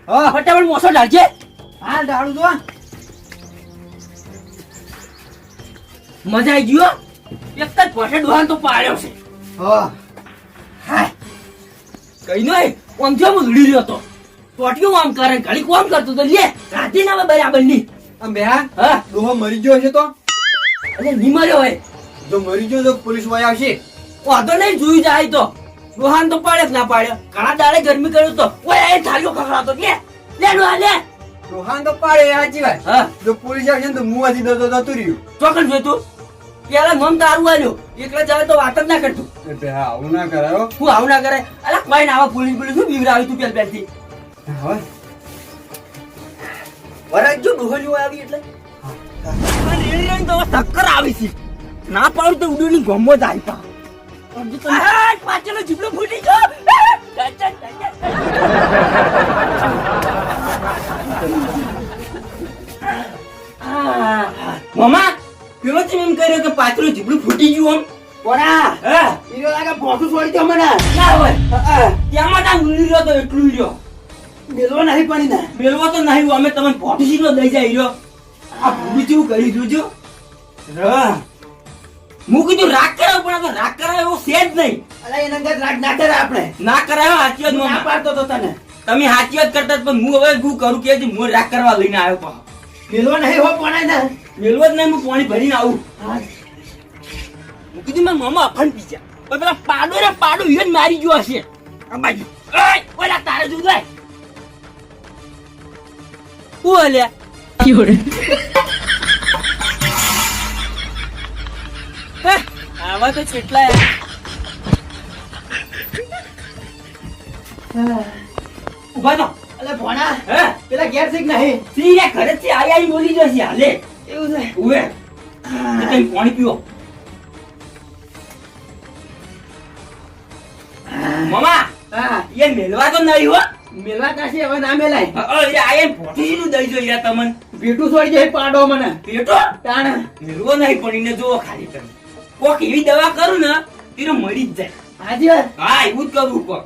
હા ફટાફટ મોસો ઢાળજે. હા ડાળું તો મજા આવી ગયો. એક જ પોઠે ડોહાન તો પાડ્યો છે. હા હાય કઈ નહીં આમ જો હું લડી રહ્યો તો ટોટિયું આમ કરે ઘડી કોમ કરતો તો લે રાતી ના બરાબર ની. આમ બેહા હા ડોહો મરી ગયો છે તો એટલે નિમર્યો હોય જો મરી ગયો તો પોલીસ વાળા આવશે. વાંધો નહીં જોઈ જાય તો ડોહાન તો પાડે ના પાડ્યો. ઘણા દાડે ગરમી કર્યું તો ઓય એ થાળીઓ ખખડાતો લે લે ડોહા લે. ડોહાન તો પાડે સાચી વાત. હા જો પોલીસ આવશે ને તો મુવાથી જતું રહ્યું. ચોકન જોઈ તું પેલા નોમ તારું આવ્યો એકલા જાવે તો વાત જ ના કરતું. એ બેહા આવું ના કરાયો. હું આવું ના કરે. અલા કોઈ ના આવા પોલીસ શું બીવરાવી તું પહેલથી હવે વરાજ જો ડોહલીઓ આવી એટલે રેલ તો ટક્કર આવી છે. ના પાડું તો ઉડોની ગમો જ આવી પા પાછળનો જીબડો ફૂટી ગયો. મામા પેલો છે એમ કર્યો કે પાછળનું જીબડું ફૂટી ગયું આમ. કોના હા ઈરો લાગે ભોસું છોડી દો મને. ના હોય ત્યાં ના ઉડી રહ્યો તો એટલું રહ્યો. મેલવો નહીં પડી ને. મેળવો તો નહીં અમે તમને પોટીસી નો દઈ જાય રહ્યો. આ ભૂલી જેવું કરી જોજો. હું કીધું રાગ કરાવ પણ આ તો રાગ કરાવ એવો છે જ નહીં. અલા એના અંગત રાગ ના કરે આપણે. ના કરાયો હાચી વાત ના મામા. પાડતો તો તને. તમે હાચી વાત કરતા જ પણ હું હવે શું કરું કે હું રાગ કરવા લઈને આવ્યો પણ મેલવો નહીં હો કોના ને. મેળવો જ નહીં હું પાણી ભરીને આવું. હું કીધું મારા મામા અફણ પી ગયા. પણ પેલા પાડો રે પાડો ઈયો જ મારી ગયો હશે આ બાજુ. ઓય ઓલા તારે જોઈ લે. ઓલે આવા તો કેટલા ઉભા તો અલે ભોણા હે પેલા ઘેર છે કે નહીં? સીરે ઘરેથી આઈ બોલી જશે હાલે એવું છે. ઉવે તમે પાણી પીવો મામા. હા એ મેલવા તો નહીં હો. મેલવા કાશી હવે ના મેલાય. એ આયન પોટીનું દઈ જો યાર તમને પેટું છોડી જાય પાડો મને. પેટો તાણ મેલવો નહીં પણ એને જોવો ખાલી તમે કોક એવી દવા કરું ને એને મળી જ જાય. હાજી વાત. હા એવું જ કરવું કોક.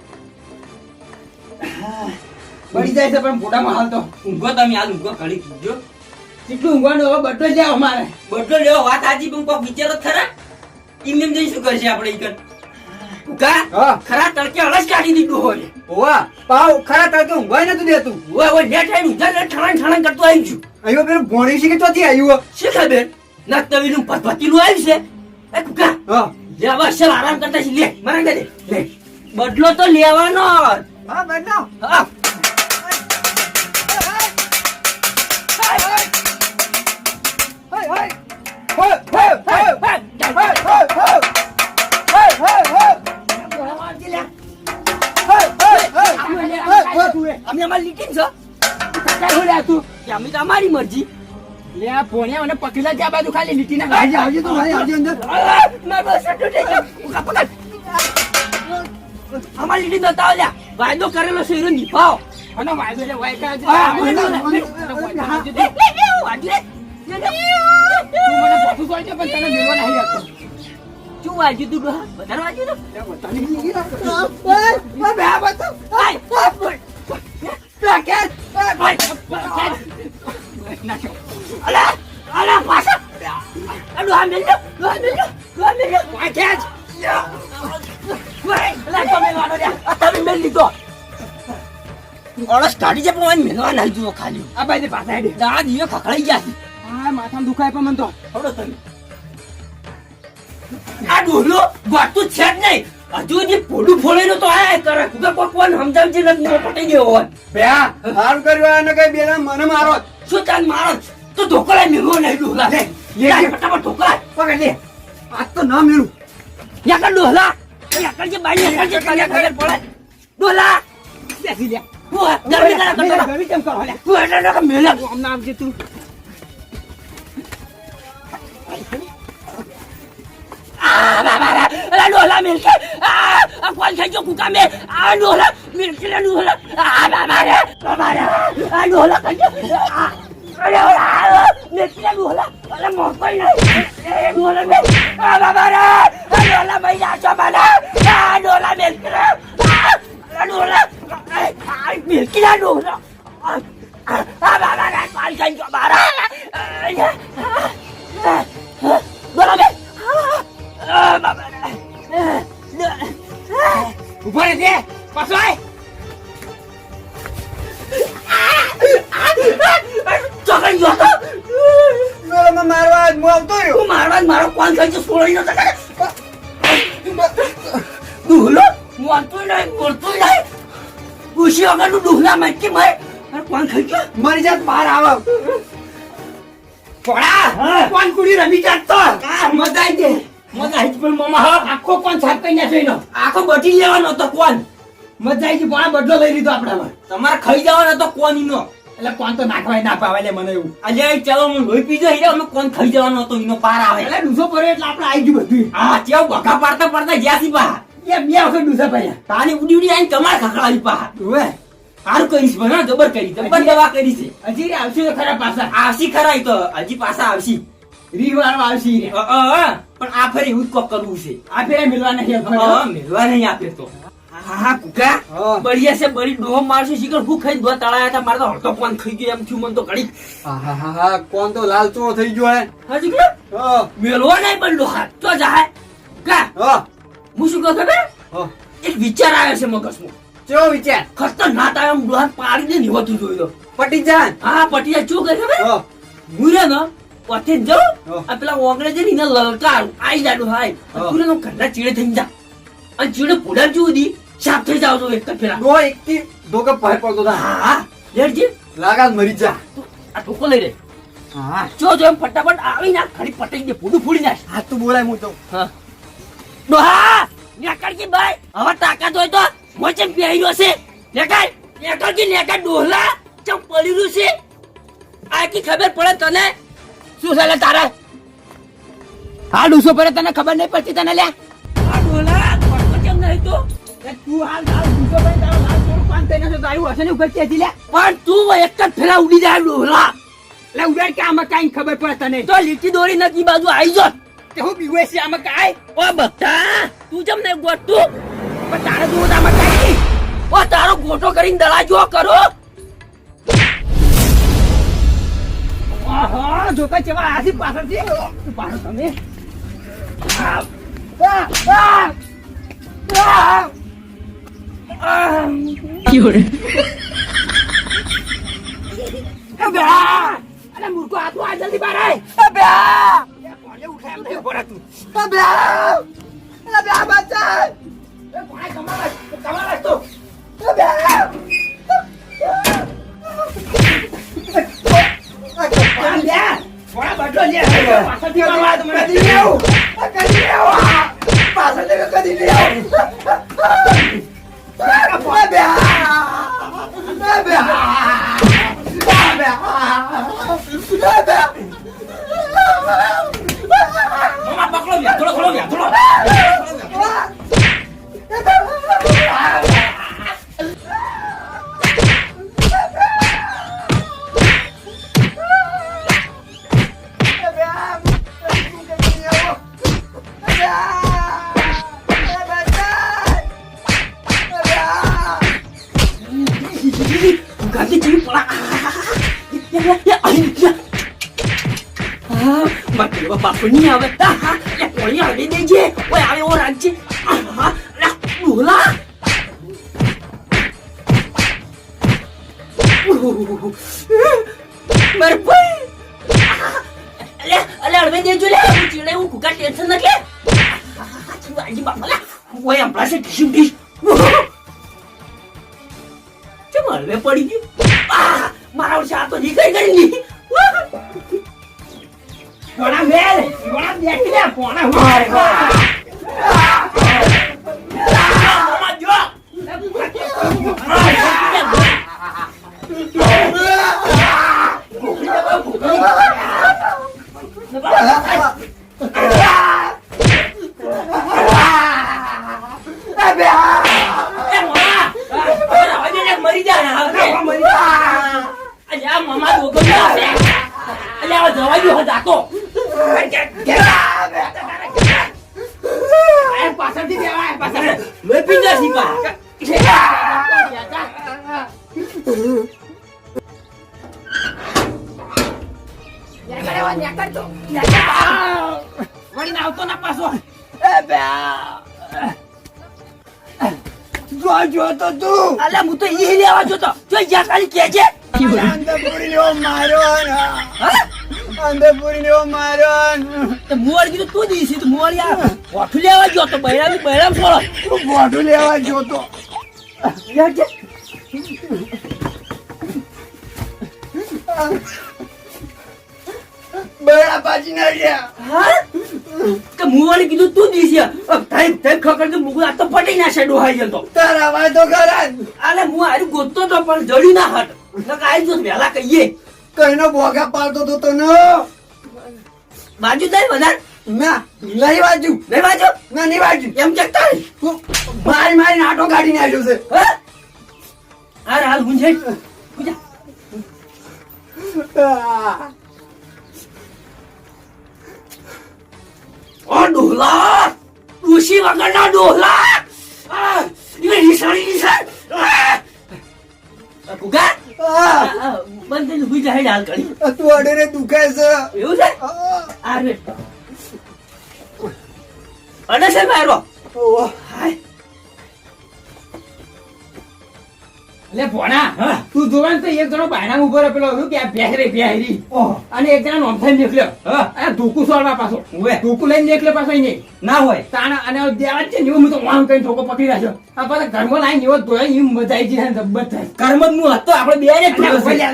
પડી જાય છે પણ ફોટામાં હાલ તો ઊંઘો તમે હાલ ઊંઘો ઘડી જો કેટલું ઊંઘવાનું હવે બધો જ જાવ અમારે. બદલો લેવો વાત સાચી પણ કોક વિચારો જ ખરા. એમને એમ જઈ શું કરશે આપણે ઈકન ઉકા હા ખરા તડકે અલગ કાઢી દીધું હોય. ઓવા પાવ ખરા તડકે ઊંઘવાય નતું દેતું. ઓય ઓય નેટ આઈ ઉધર ઠણાણ ઠણાણ કરતો આવી છું. અહીંયા પેલું ભોણી છે કે ચોથી આવ્યું. શી ખબર નતવીનું પતપતીલું આવ્યું છે. એ કુકા હા લે હવે અસલ આરામ કરતા છે લે મારા દે લે બદલો તો લેવાનો જ. હા બેટા હા અમે અમારી લીટી છો અમે તો અમારી મરજી. લે આ ભોણિયા મને પકડી ત્યાં બાજુ ખાલી લીટી ના આવજે આવજે તું ભાઈ આવજે અંદર. મારો બસ તૂટે છે. ઉકા પકડ અમારી લીટી નતા આવ્યા વાયદો કરેલો છે એનો નિભાવ. અને વાયદો લે વાય કા તું મને પોતું કોઈ છે પણ તને મેળવા નહીં આપતો. શું વાંચ્યું તું ડોહા? વધારે વાંચ્યું તું? તને બીજી ના બે બધું આય, પ્લાકેટ અલા, અલા, પાછા. આ ડોહા મેલ દો, ડોહા મેલ દો, ડોહા મેલ દો. વાંચ્યા જ. અલા, તમે વાળો લ્યા. આ તમે મેલ લીધો. ઓળસ કાઢી છે પણ મેલવા નહીં જુઓ ખાલી. આ ભાઈ પાછા હેડે. દાડા દીવે ખખડાઈ ગયા છે. હા માથામાં દુખાય પણ મન તો થોડો તમે આ ડોહલો વાતું છે જ નહીં. હજુ જે પોડું ફોડેલો તો આ કરે કુકા કોણ સમજાવ છે નથી પટી ગયો હોય. ભ્યા સારું કર્યું અને કઈ બેલા મને મારો શું ચાલ મારો તો ઢોકળા મેળવો નહીં ડોહલા લે લે ફટાફટ ઢોકળા પકડ લે આજ તો ના મેળું યા કર ડોહલા યા કર જે બાઈ યા કર જે તને ખબર પડે ડોહલા બેસી લે હું જલ્દી કરા કર ગરી કેમ કરો લે તું એટલે ના મેલા આમ નામ છે તું અલા ડોહલા મિલ કે આ કોણ છે જો કુકા મે આ ડોહલા મિલ કે ડોહલા આ બાબા આ ડોહલા કજો અરે મિલ કે ડોહલા અલા મોર કોઈ નહીં એ ડોહલા મે આ બાબા રે આ ડોહલા ભાઈ જા છો બાલા આ ડોહલા મિલ કે આ ડોહલા આ મિલ કે ડોહલા કોણ ખાઈ ગયો મારા બોલો બે ઉભો રહે છે પાછો આય ચોકડી ગયો મેળામાં મારવા હું આવતો રહ્યો તું મારવા મારો કોણ ખાઈ ગયો સોળી નતો દુહલો મોનતો નહીં બોલતો નહીં પૂછી વગરનું દુહલા મટકી મારે મારો કોણ ખાઈ ગયો મરી જાત બહાર આવ પોડા કોણ કુડી રમી જાતો મજા આવી ગઈ મજા આવી પણ મામા આખો કોણ સાફ કરી નાખ્યો એનો આખો બટી લેવાનો હતો કોણ મજા આવી ગઈ પોણા બદલો લઈ લીધો આપણામાં તમારે ખાઈ જવાનો હતો કોણ ઈનો એટલે કોણ તો નાખવાય ના પાવે લે મને એવું આજે ચાલો હું લોહી પી જાય અમે કોણ ખાઈ જવાનો હતો ઈનો પાર આવે એટલે ડૂસો પડ્યો એટલે આપણે આવી ગયું બધું હા કેવું બખા પાડતા પાડતા જ્યાંથી પા એ બે વખત ડૂસા પડ્યા તાની ઉડી ઉડી આઈને તમારે ખખડાવી પા ઓવે સારું કરીશ ભણા જબર કરી જબર દવા કરી છે હજી આવશે તો ખરા પાછા આવશી ખરા ઈ તો હજી પાછા આવશી રીવાળો આવશે ઈ રે. પણ આ ફરી એવું જ કોક કરવું છે આ ફેરે મિલવા નથી મેળવા નહીં આપે તો હા કુકા હા. બળિયા છે બળી ડોહો મારશે શીખર હું ખાઈ દો તળાયા હતા મારે તો હળતો કોણ ખાઈ ગયો એમ થયું મને તો ઘડી હા કોણ તો લાલ ચો થઈ ગયો હે હાજી કે હા મેળવો નહીં પણ ડોહા તો જાય કા હા હું શું કહું ખબર હા એક વિચાર આવ્યો છે મગજમાં ચો વિચાર ખતરનાક આવ્યો આમ ડોહા પાડીને નિવતું જોઈ લો પટી જાન હા પટિયા શું કરે ખબર હા મુરે ને પથે જાઉં હા. આ પેલા ઓગળે છે ને એને લલકાર આઈ જાડું હાય હા. તું એનો ઘરના ચીડે થઈ જા અને ચીડે પુડા જુદી સાફ થઈ જાવ છો એક જ પેલા દો એક થી દો કે પાય પડતો તા હા લેડજી લાગાત મરી જા તું આ ટોકો લઈ લે હા જો જો એમ ફટાફટ આવી ના ખડી પટાઈ દે પૂડું ફૂડી નાખ હાથ તો બોલાય હું તો હા ડોહા નેકળજી ભાઈ હવે તાકાત હોય તો મોચે પહેર્યો છે નેકળ ડોહલા ચમ પડ્યું છે આ કી ખબર પડે તને શું ચાલે તારે હા ડૂસો પડે તને ખબર નહીં પડતી તને લે આ ડોહલા પડતો કેમ નહીં તો તું હાલ ડૂસો પડે તારો લાલ થોડું કામ થઈ નસો તારું હશે ને ઉપર કેતી લે પણ તું એક જ ફેરા ઉડી જાય ડોહલા લે ઉડાડ કે આમાં કાઈ ખબર પડે તને તો લીટી દોરી નથી બાજુ આવી જોત તે હું બીવે છે આમાં કાઈ ઓ બક્તા તું જમ ને ગોતું પણ તારે જોવું તો આમાં કાઈ ઓ તારો ગોટો કરીને દળા જો કરો આહા જોકા ચેવા આસી પાછળથી પાછળ તમે આ અરે મૂર્ખો હાથમાં આ જલ્દી બહાર આય કોને ઉઠાય એમ નહીં બોલા તું બચ્ચા કોને કમાવા તો પકડો થોડો થોડો ganti jadi pola mati bapak punya betah ya punya ada DJ woi ada orang sih lah bola merpai ada DJ juga cile aku gak tension lagi coba aja bapak lah woi yang plastik disini cuma lebih padi ni marah siapa ni kali ni Bona ver, bona dia que le bona ver. Mama jo. મરી જા મમ્મા તો અલ્યા જવા દો જાતો પાછળથી દેવાય પાછળ લોહી પી જશે પા બા નેકર તો વળી આવતો ના પાછો એ બે જો તો તું અલ્યા હું તો ઈ લેવા જોતો જો યા ખાલી કે છે અંધપુરી લેવો મારો હા અંધપુરી લેવો મારો તો મોર કીધું તું દીસી તો મોર યાર ઓઠું લેવા જો તો બૈરામ છોડો તું બોડું લેવા જોતો યાર જે બૈરા પાછી ના ગયા હા કે મોર કીધું તું દીસી ટાઈમ ખબર તો મુકુ આ તો ફટી ના છે ડોહાઈ જતો તારા વાય તો ખરા આલે હું હારું ગોતતો તો પણ જડી ના હટ નક આઈ જો વેલા કહીએ કઈનો બોગા પાડતો તો તને બાજુ દઈ વધાર ના નહીં બાજુ નહીં બાજુ ના નહીં બાજુ એમ ચકતા તું મારી નાટો કાઢીને આવ્યો છે હા હાલ હાલ ગુંજે ગુંજા ઓ ડોલા ઋષિ વગરના ડોલા એ નિશાળી ગુગા બંધ થઈ ગુજા હેડ હાલ કરી તું અડેને દુખાય છે એવું છે આ રે અડે છે મારો ઓહ હાય લે ભોણા તું જોવે ને તો એક જણો બાયણા ઉભો રહ્યો પેલો શું કે બેહરી અને એક જણા નોમથાઈ નીકળ્યો આ ધોકું સોળવા પાછો ધોકું લઈને નીકળ્યો પાછો નહીં ના હોય તાણા અને દેવા છે ને હું તો વામ કરીને ધોકો પકડી રાખ્યો આ પાછા ઘરમાં લાઈને એવો ધોયો એમ મજા આવી જાય જબરદસ્ત કર્મ નું હતો આપણે બે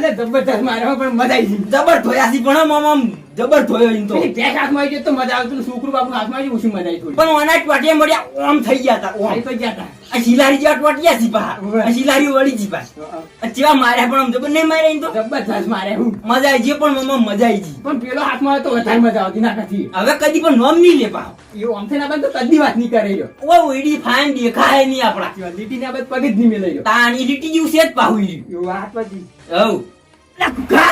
ને જબરદસ્ત માર્યો પણ મજા આવી ગઈ જબર ધોયા છે પણ આમ જબર ધોયો એમ તો પેલી ભેંસ હાથમાં આવી ગઈ તો મજા આવતી છોકરું બાપનું હાથમાં આવી ઓછી મજા આવી થોડી પણ ઓના ટવાટિયા મળ્યા ઓમ થઈ ગયા હતા ઓમ આવી તો ગયા હતા આ શિલારી જેવા ટવાટિયા છે પા આ શિલારી વળી જી પા જેવા માર્યા પણ આમ જબર નહીં માર્યા એમ તો જબરદસ્ત મારે હું મજા આવી ગઈ પણ મમ્મા મજા આવી ગઈ પણ પેલો હાથમાં આવે તો વધારે મજા આવતી ના કથી હવે કદી પણ નોમ નહીં લે પા એવું આમ થઈને આપણે તો કદી વાત નહીં કરે રહ્યો ઓ ઓઈડી ફાઈન દેખાય નહીં આપડા લીટી ને આપણે પગ જ નહીં મેલાઈ રહ્યો તાણી લીટી જેવું છે જ પાહું એવું વાત પછી હવ લા કુકા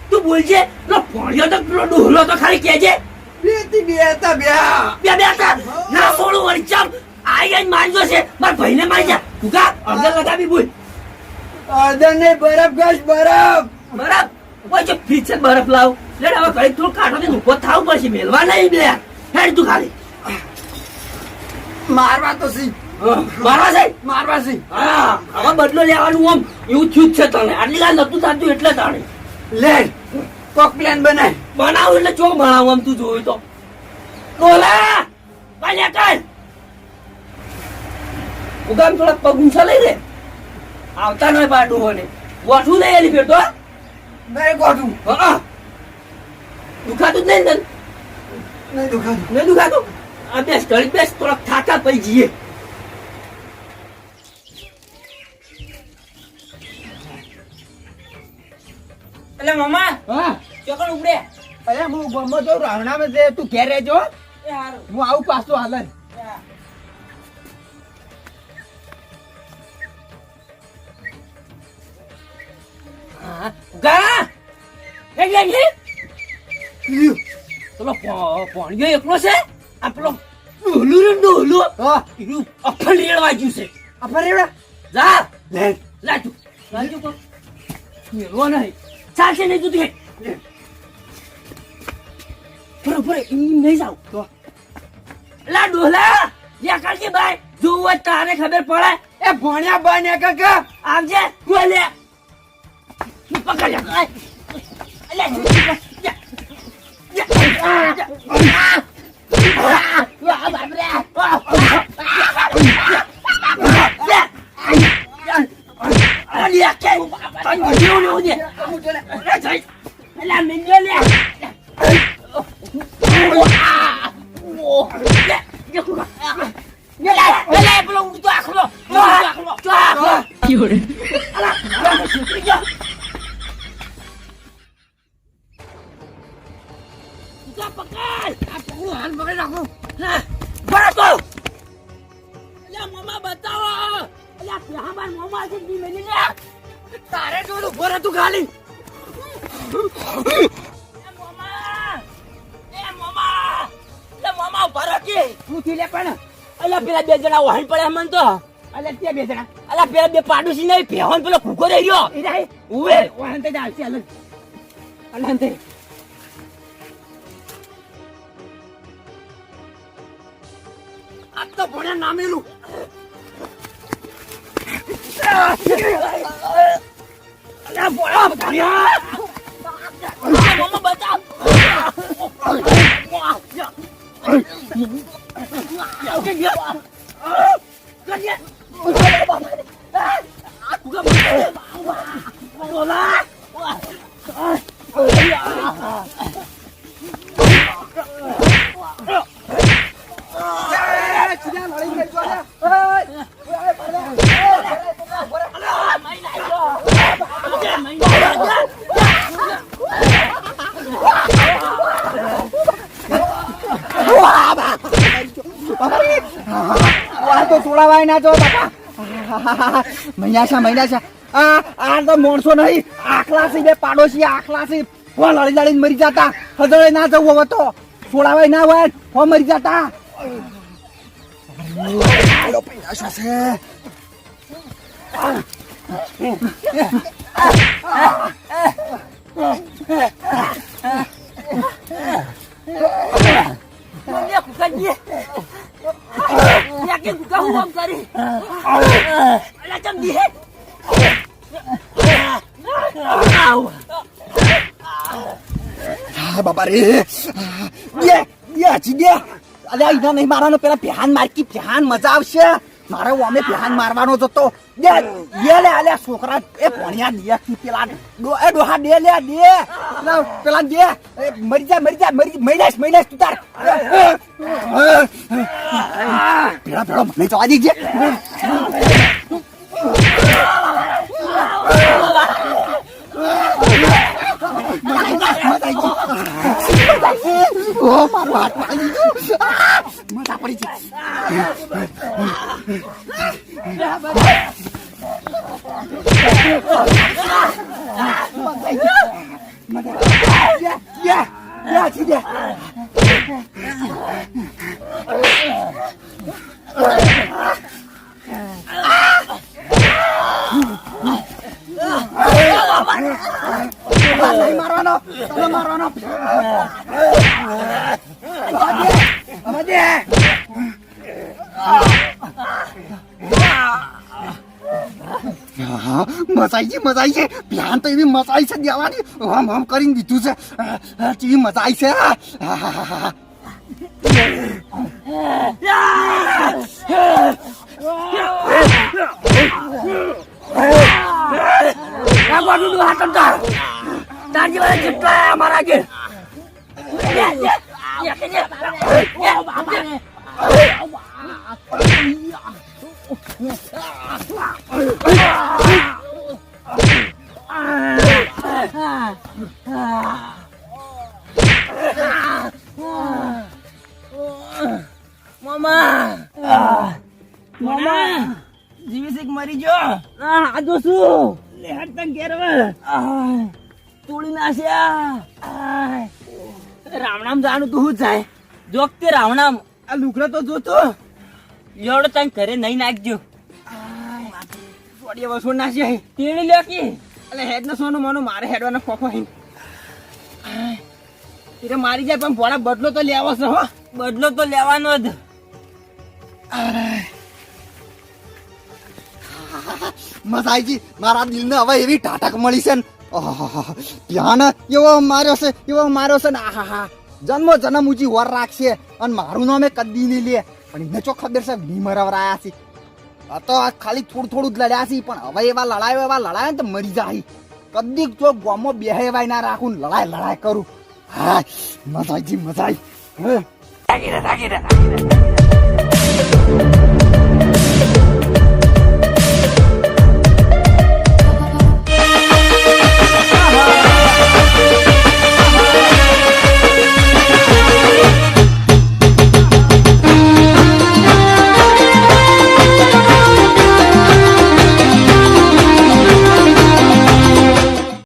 તું બોલજે લો પોણ્યો તો પેલો ડોહલો તો ખાલી કહેજે બેતી બેતા બ્યા બે બે હતા ના સોળું વળી ચામ આઈ મારજો છે માર ભાઈને મારી જા કુકા અગર લગાવી બોલ અડન ને બરફ ગશ બરફ બરફ ઓય જે ફ્રીજ છે બરફ લાવ લે હવે ઘડી થોડું કાઢો ને ઉભો થાવ પડશે મેલવા નહીં લે હેડ તું ખાલી મારવા તો સી મારવા છે મારવા સી હા હવે બદલો લેવાનું આમ એવું થયું જ છે તને આટલી ગાલ નતું થતું એટલે તાણે લે કોક પ્લાન બનાય બનાવ એટલે ચોક બનાવ આમ તું જોયું તો બોલા બાલ્યા કર ઉગામ થોડા પગ ઊંચા લઈ લે આવતા નય બા ડોહોને વાઠું લઈ એલી ફેર તો નહીં ગોઠું હા દુખાતું જ નહીં ને નહીં દુખાતું નહીં દુખાતું આ બેસ ઘડી બેસ થોડાક થાકા પડી જઈએ એટલે મામા હા ચોકડ ઉપડે અરે હું ગમો તો રાવણામાં છે તું ઘેર રહેજો એ હારું હું આવું પાછો હાલ જ. હા ગા એ પેલો પોણિયો એકલો છે આ પેલો ડોલું રે ડોલું હા એનું અફલ રેડવા ગયું છે અફર એવડા જા લે લાજુ કો મેળવો નહીં ચાલશે નહીં તું તે બરોબર નહીં જાવ તો લા ડોલા યા કાકી ભાઈ જોવો તારે ખબર પડે એ ભણ્યા બને કાકા આવજે બોલે પકડ લે તારે જોડું ભરે તું ખાલી તું થી લે પણ અલ્યા પેલા બે જણા વાહન પડ્યા મન તો અલે તે બે જણા અલ્યા પેલા બે પાડોશી નહીં ભેહોન પેલો ભૂખો રહી રહ્યો એ રહે ઉવે વાહન તે ચાલશે અલગ અલગ તે આ તો ભણ્યા નામેલું અલ્યા બોલા ભણ્યા મમ્મા બચાવ તો છોડાવાય ના જો બાપા મહિના છે આ તો માણસો નહીં આખલા છે બે પાડોશી આખલા છે લડી લડીને મરી જતા હજળે ના જવું હવે તો છોડાવાય ના હોય હો મરી જતા બાપા રે અલ્યા ઇના નહીં મારવાનો પેલા પ્યાન મારકી પ્યાન મજા આવશે મારે અમે પ્યાન મારવાનો જતો દે લે અલ્યા છોકરા એ ભણ્યા દે પેલા ડોહા દે લે દે પેલા દે મરી જા મરી તું તાર પેલા મને જવા દીજે મજા પડી છે મારવાનો મજા આવી છે પ્લાન તો એવી મજા આવી છે દેવાની આમ કરીને દીધું છે કેવી મજા આવી છે અમારા કે જીવી છે મરી ગયો આ તો શું લેટ તક ઘેર તોડી નાખ્યા રાવણામ જાણું તું શું જાય જોક તે રાવણામ આ લુકડા તો જોતો એવડો તને ઘરે નહીં નાખજો સોડિયા વસો નાખ્યા તેડી લ્યો કે એટલે હેડ નો સોનું મનો મારે હેડવાનો ખોખો હી એટલે મારી જાય પણ ભોળા બદલો તો લેવો છે હો બદલો તો લેવાનો જ મજા આવી મારા દિલ ને હવે એવી ટાટક મળી છે ને ધ્યાન એવો માર્યો છે ને આહા જન્મો જન્મ ઊંચી વર રાખશે અને મારું નામ એ કદી નહીં લે પણ એને ચો ખબર છે ભીમરવરાયા છે આ તો ખાલી થોડું જ લડ્યા છે પણ હવે એવા લડાયો ને તો મરી જાય કદી જો ગોમો બેહેવાય ના રાખું લડાઈ કરું હા મજા આવી રાખી